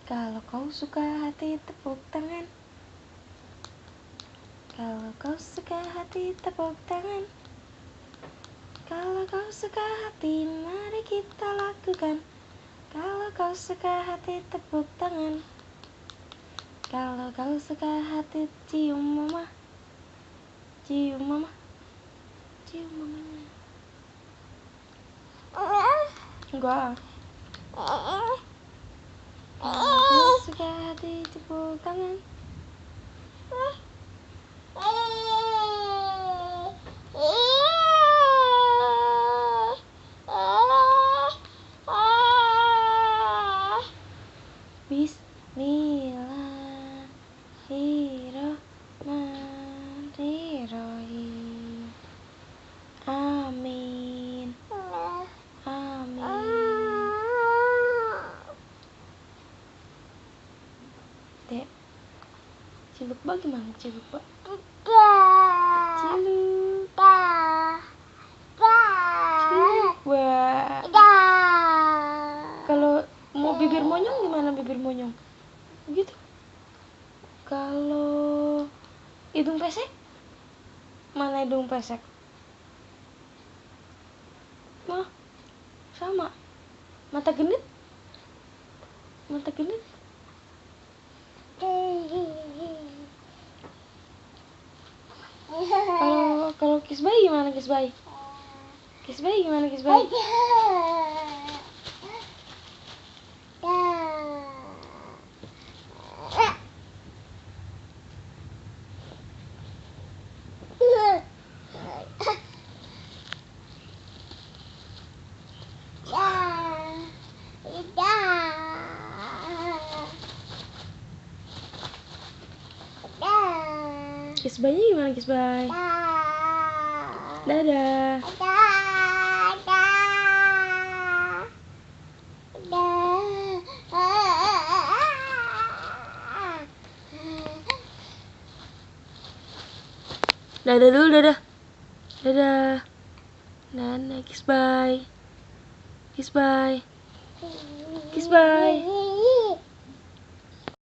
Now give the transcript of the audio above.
Kalau kau suka hati tepuk tangan. Kalau kau suka hati tepuk tangan. Kalau kau suka hati mari kita lakukan. Kalau kau suka hati tepuk tangan. Kalau kau suka hati cium mama. Cium mama. Cium mamanya. Enggak. Kalau kau suka hati tepuk tangan. Bismillahirrahmanirrahim. Amin. Amin. Dek, ciluk ba gimana? Ciluk ba? Ciluk. Ciluk ba. Kalau mau bibir monyong gimana bibir monyong? Gitu. Kalau hidung pesek? Mana hidung pesek? Mah, sama. Mata genit? Mata genit? Kalau kiss bayi gimana kiss bayi? Kiss bayi gimana kiss bayi? Kiss bayi gimana kiss bayi? Dadah. Dadah dulu, dadah. Dadah. Dadah, kiss bye. Kiss bye. Kiss bye.